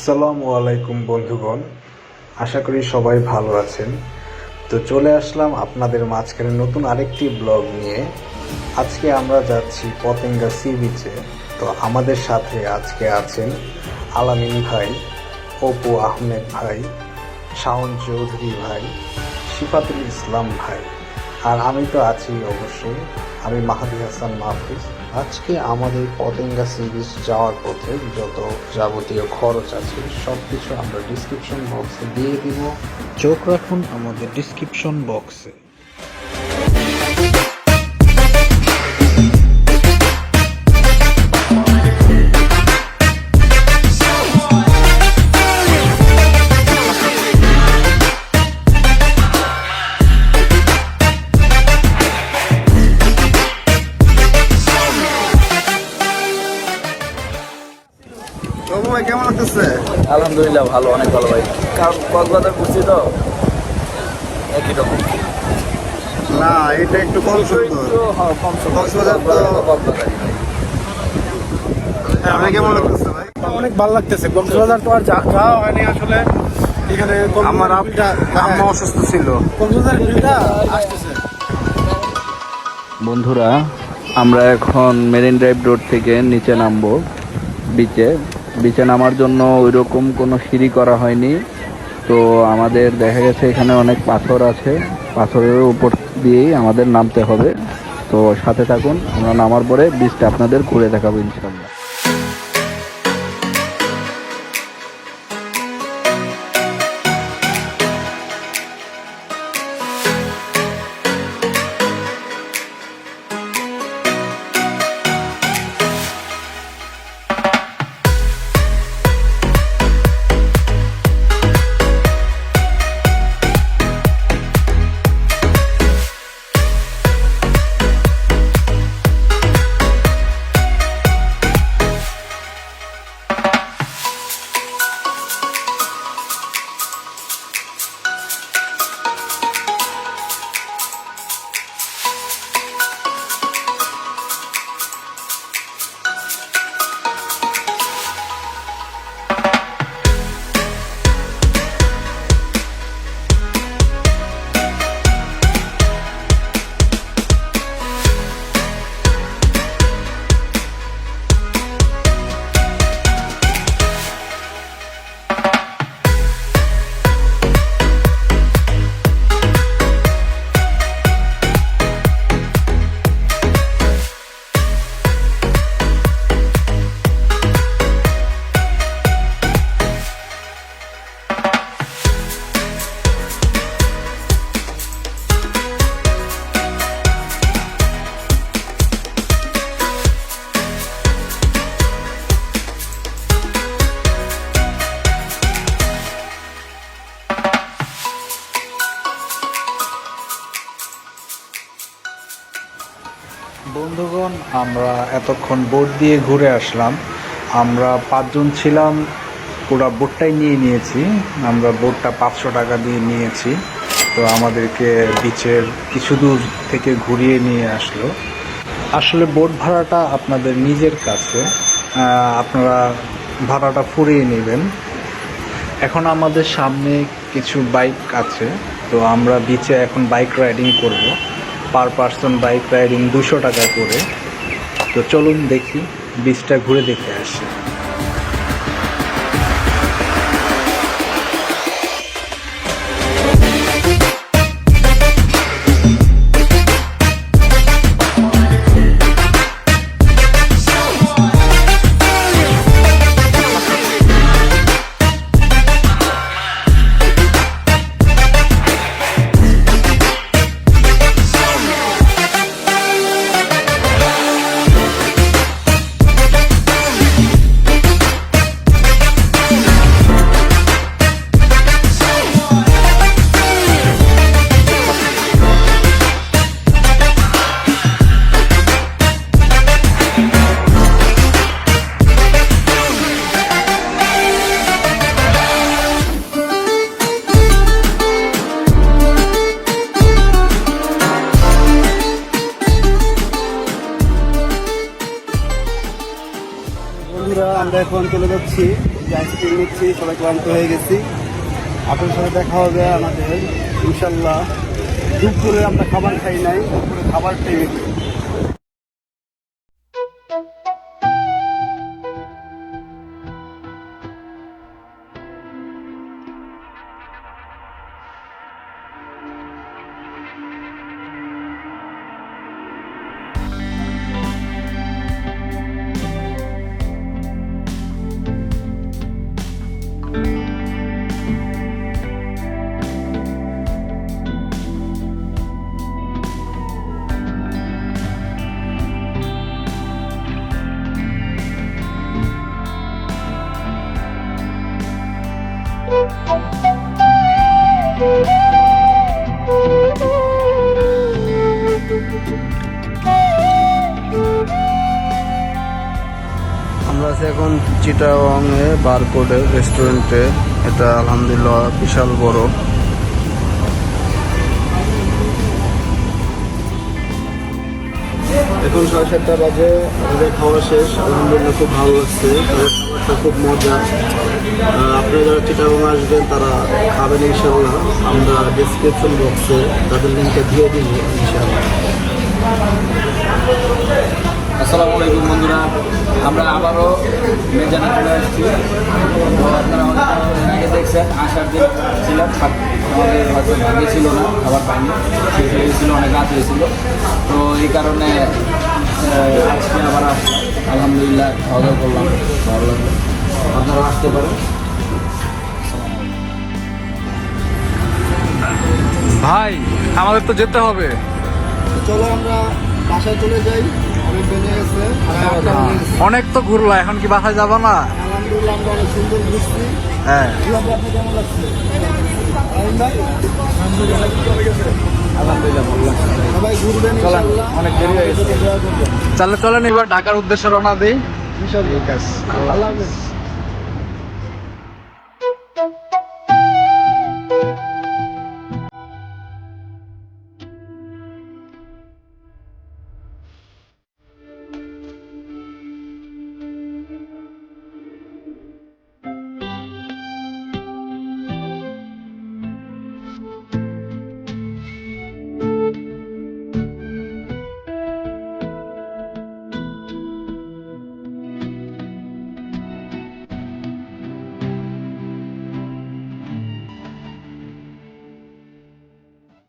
আসসালামু আলাইকুম বন্ধুগণ, আশা করি সবাই ভালো আছেন। তো চলে আসলাম আপনাদের মাঝখানে নতুন আরেকটি ব্লগ নিয়ে। আজকে আমরা যাচ্ছি পতেঙ্গা সি বিচে। তো আমাদের সাথে আজকে আছেন আলামিন ভাই, অপু আহমেদ ভাই, শাওন চৌধুরী ভাই, শিফাতুল ইসলাম ভাই, আর আমি তো আছি অবশ্যই, আমি মাহাদি হাসান মাহফুজ। আজকে আমাদের পতেঙ্গা সি বিচ যাওয়ার পথে যত যাবতীয় খরচ আছে সব কিছু আমরা ডিসক্রিপশন বক্সে দিয়ে দিব। চোখ রাখুন আমাদের ডিসক্রিপশন বক্সে। ভাই কেমন লাগতেছে? আলহামদুলিল্লাহ ভালো, অনেক ভালো ভাই। কারণ কক্সবাজার ঘুরছি তো একই রকম না, এটা একটু কম সুন্দর। কম কক্সবাজার তো আপনি কেমন লাগতেছে ভাই? অনেক ভালো লাগতেছে। কক্সবাজার তো আর যাওয়া হয়নি আসলে। এখানে আমার আম্মা অসুস্থ ছিল। কক্সবাজার ভিউটা আসতেছে। বন্ধুরা, আমরা এখন মেরিন ড্রাইভ রোড থেকে নিচে নামবো বিচে নামার জন্য ওইরকম কোনো সিঁড়ি করা হয়নি। তো আমাদের দেখা গেছে এখানে অনেক পাথর আছে, পাথরের উপর দিয়েই আমাদের নামতে হবে। তো সাথে থাকুন, আমরা নামার পরে বিচটা আপনাদের ঘুরে দেখাবো ইনশাল্লাহ। বন্ধুগণ, আমরা এতক্ষণ বোট দিয়ে ঘুরে আসলাম। আমরা 5 জন ছিলাম, পুরো বোটটাই নিয়ে নিয়েছি। আমরা বোটটা 500 টাকা দিয়ে নিয়েছি। তো আমাদেরকে বিচের কিছু দূর থেকে ঘুরিয়ে নিয়ে আসলো। আসলে বোট ভাড়াটা আপনাদের নিজের কাছে, আপনারা ভাড়াটা ফুরিয়ে নেবেন। এখন আমাদের সামনে কিছু বাইক আছে, তো আমরা বিচে এখন বাইক রাইডিং করব। পার পার্সন বাইক রাইডিং 200 টাকা করে। তো চলুন দেখি, বিচটা ঘুরে দেখে আসি। আমরা এখন চলে যাচ্ছি আইসক্রিম নিচ্ছি, সবাই ক্লান্ত হয়ে গেছি। আপনার সাথে দেখা হবে আমাদের ইনশাল্লাহ। দুপুরে আমরা খাবার খাই নাই, দুপুরে খাবার টাইমে। আমরা আছি এখন চিটাগংয়ে বারকোডে রেস্টুরেন্টে। এটা আলহামদুলিল্লাহ বিশাল বড়। এখন 7:30 বাজে, আমাদের খাওয়া শেষ। আলহামদুলিল্লাহ খুব ভালো লাগছে, খাবারটা খুব মজা। আপনারা যারা চিটাগং আসবেন তারা খাবেন ইনশাল্লাহ। আমরা ডিসক্রিপশন বক্সে তাদের লিঙ্কটা দিয়ে দিব ইনশাল্লাহ। আসসালামু আলাইকুম বন্ধুরা, আমরা আবারও মেজানে চলে আসছি। তো আপনারা অনেক আগে দেখছেন, আসার দিন ছিলাম, আমাদের হয়তো ভাগে ছিল না, খাবার পাইনি, শেষ হয়ে গেছিলো, অনেক রাত হয়েছিল। তো এই কারণে আজকে আবার আসলাম। আলহামদুলিল্লাহ খাওয়া দাওয়া করলাম, ভালো লাগলো। আপনারা আসতে পারেন। ভাই আমাদের তো যেতে হবে। চলো আমরা বাসায় চলে যাই, অনেক বেজে গেছে। অনেক তো ঘুরলা, এখন কি বাসায় যাবো না? আলহামদুলিল্লাহ আমরা অনেক সুন্দর ঘুরছি। হ্যাঁ, আপনার কেমন লাগছে? আলহামদুলিল্লাহ ভালো লাগছে। সবাই ঘুরবেন ইনশাআল্লাহ। অনেক দেরি হয়ে গেছে। চলেন এবার ঢাকার উদ্দেশ্যে রওনা দিই। ইনশাআল্লাহ। ঠিক আছে, আল্লাহ হাফেজ।